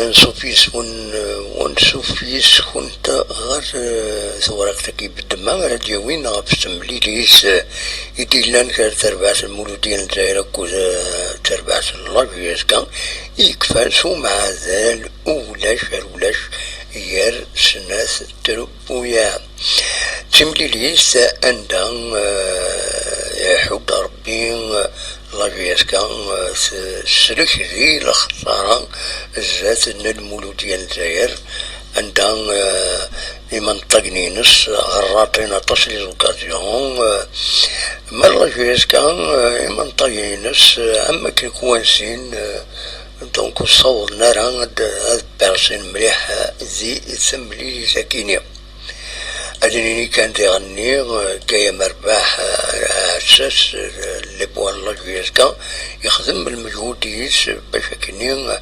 نصوفيس ونصوفيس كنت غير ثورتك بالدماء راديو وين غابستمليليس يديلان كار تربعت المولودية نتايرا كوزا تربعت اللافياس كان يكفانسو مع ذال ولاش يار سناس تربويا تمليليس أندان يحب ربي لافياس كان سلك ذي الخسارة الذات المولودية نتاير عندهم يمنطقني نص غراطينا تصلي زوكازيون مرة جيس كان يمنطقني نص أما كي كوانسين دونك صور نارا هاد بيرسين مليح زي يسملي ساكينيا أدنيني كان تغني كايا مرباح أساس اللي بوان الله جيس كان يخدم المجهود يس باش كنين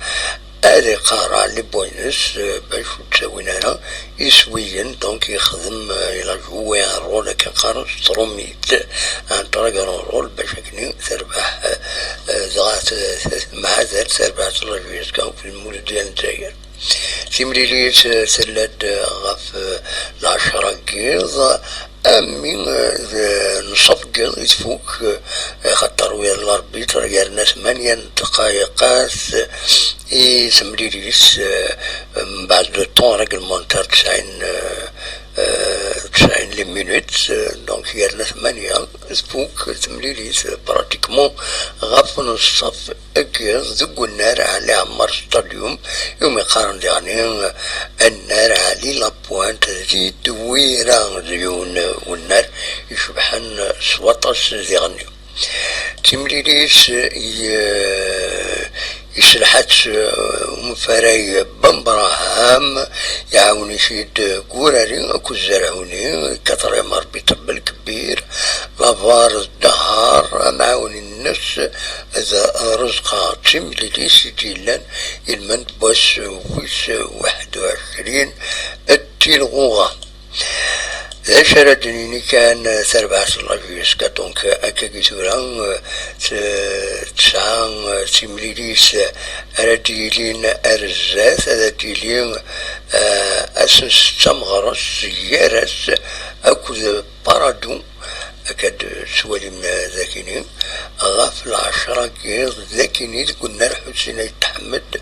هذا قارع لبوينس باش تسوينا يسويا دونك يخدم الى جوا رول كنقارن ستروميت عن طريق رول باش كني تربح زغات مع ذات تربح الله كان في المولودية نتاير تيمليليت سلاد غاف العشرة كيض أمين نصف قيض يتفوك خطر ويا الأربيتر غير ناس 8 دقايقات يسمليليس من بعد لو طون ريغلمونتار 90 لي مينوت دونك غير ناس 8 يتفوك تمليليس براتيكمون غاف نصف قيض ذوق النار على عمر ستاديوم يوم يقارن يعني النار علي لابوانت زي دويرة زيون والنار يشبحن سواطاس زيغنيو تمليليس يسلحات مفراي بمبراهام يعاون يشيد كوراري اكو الزرعوني كثر مربي طب الكبير لافار الدهار معاون الناس اذا رزقها تمليليس جيلان المند بوس ويس 21 التلغوغا شردني كان سربع الله في يسكا دونك أكاكي سوران تسعان تمليليس أرديلين أرزاث أرديلين أسنس تمغرس يارس أكو بارادو أكاد سوالي من ذاكينين غاف العشرة كيض ذاكيني تقول نار حسين يتحمد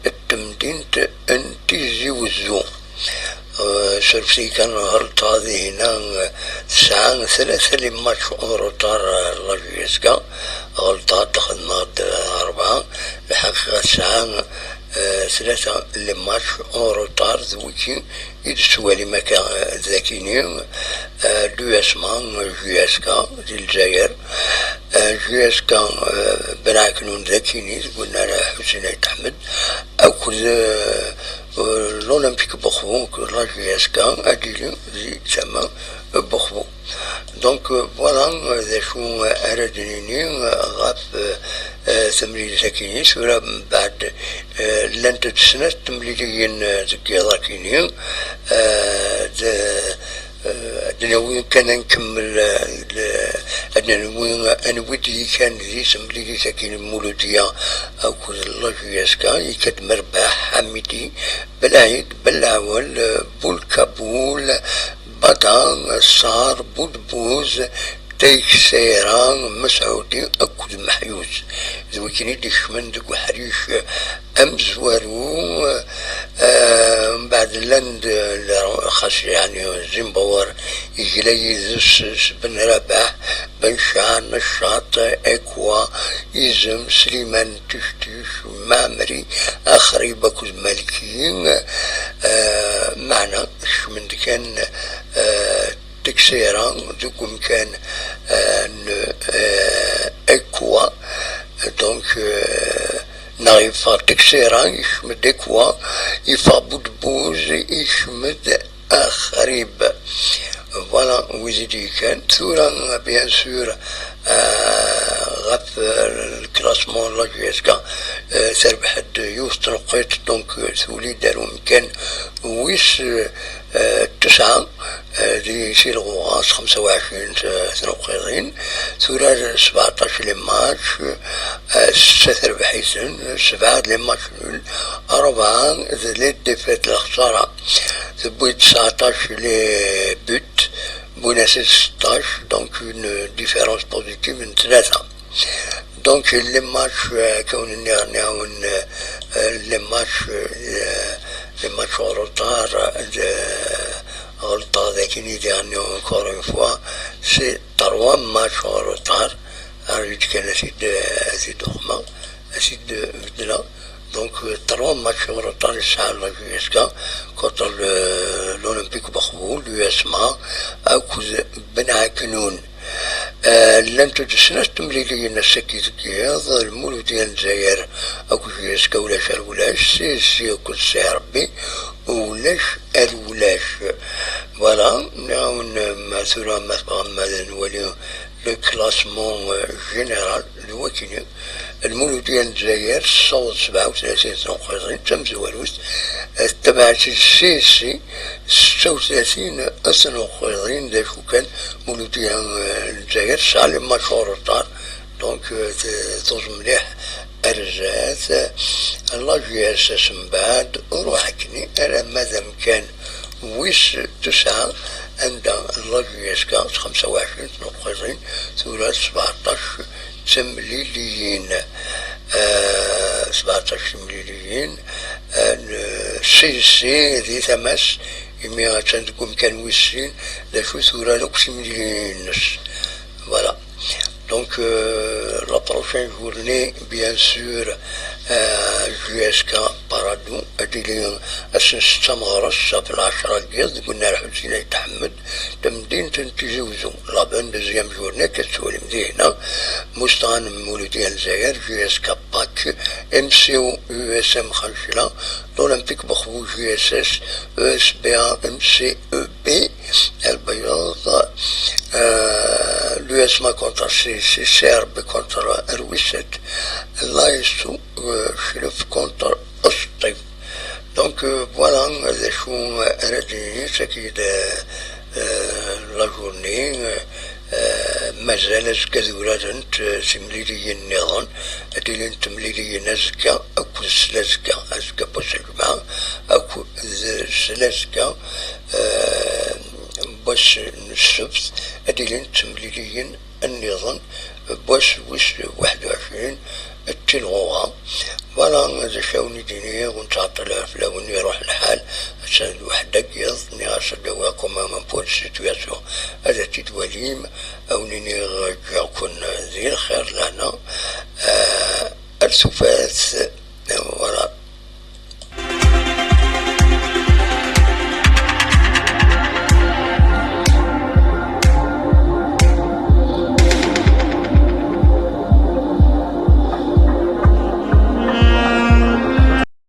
التمدين انتيزي وزو شرفي كان غلط هذه هنا ساعة 3 لماتش أوروطار لافيسكا غلطات دخلنا 4 الحقيقة ساعة 3 لماتش أوروطار ذويكي يدسوالي مكان ذاكيني دواسمان جياسكا دي الجزائر جياسكا بناكنون ذاكيني قلنا له حسين يتحمد أكو l'Olympique Bordeaux, que là je vais à Adilin, ça m'a Bordeaux. Donc voilà, des choses à redonner, rap, تملي ساكيني سورة بعد لانت سنة تمليين زكيضا كيني أنا كان نكمل أنا ودي كان ذي سملي ساكن المولودية أو كل الله يسكا يكاد مرباح حميدي بلايد بلاول بولكابول بطان صار بودبوز تيك سيران مسعودي أكد محيوز ذو كني دشمن دك وحريش أمزورو بعد لند خاص يعني زيمباور يجلي ذس بن رباح بن شان نشاط إكوا يزم سليمان تشتيش معمري آخري بكوز مالكيين معنا شمن كان تكسيران دوكم كان إكوا دونك نايف تكسيران يشمد إكوا يفا بودبوز يشمد أخريب فوالا ويزيدي كان ثورا بيان سور غاف الكلاسمون لا جي اس كا تربح يوث تنقيت دونك ثولي دارو مكان ويس 9 دي سي الغواص 25 تنقيضين ثورة 17 لي ماتش 6 تربحيسن 7 لي ماتش نول 4 لي ديفيت الخسارة تبوي 19 لي بوت بوينا 16 دونك اون ديفيرونس بوزيتيف من 3 دونك لي ماتش كون نعاون لي ماتش روتار غلطة ذاك ندير encore une fois c'est 3 matchs en retard أريد كان أزيد أخمة أزيد بدلا دونك 3 matchs en retard الساعة لا جي اس كا contre l'Olympique بخبول l'USMA أكوز بنها كنون لن تجسناش تمليلي نسكي زكياض المولو ديال الجزائر أكو جي اس كا ولاش الولاش سي أكو سي ربي ولاش الولاش فوالا نعاون مثلا مثلا نولي لو كلاسمون جينيرال الوكيل المولود ديال الجزائر 37 تنقيضين تم زوالوس تبع السي سي 36 تنقيضين داكو كان مولود ديال الجزائر سالي مشهور طار دونك توز مليح أرزات الله جي اس اس من بعد روحكني أنا مادام كان ويس 9 عند الله جي اس كا 25 تنقيضين ثلاث 17 تمليليين 17 تمليليين سي سي ذي ثمس يمي تنقوم كان ويسين لاشو ثورة لوك تمليليين نص فوالا Donc la prochaine journée, bien sûr, GSK Paradou أديلين أسنستمر الصف العشرة الجيض قلنا الحسين يتحمد تمدين تنتجوزو لابن دزيام جورني كتسولي مدينة مستعان مولودية الجزائر GSK باك MCO USM خنشلة l'Olympique بخبو GSS ESBA MCEB البياض l'USMA contre CCRB contre Erwisset l'ASO شرف contre أسطيف donc voilà هذا شو أردني سكيد لا جورني مازال كذورات انت سمليلي النظام اديلين تمليلي نزكا اكو سلازكا ازكا بوسجمع اكو سلازكا باش السبت اديلين تمليلي النظام باش وش 21 التلغوها فوالا هذا شاوني دينية ونتعطل فلاوني يروح الحال عشان وحدك يظني عشان دواكم من بول سيتواسيون هذا تدواليم أو نيني رجعكم ذي الخير لنا السفاس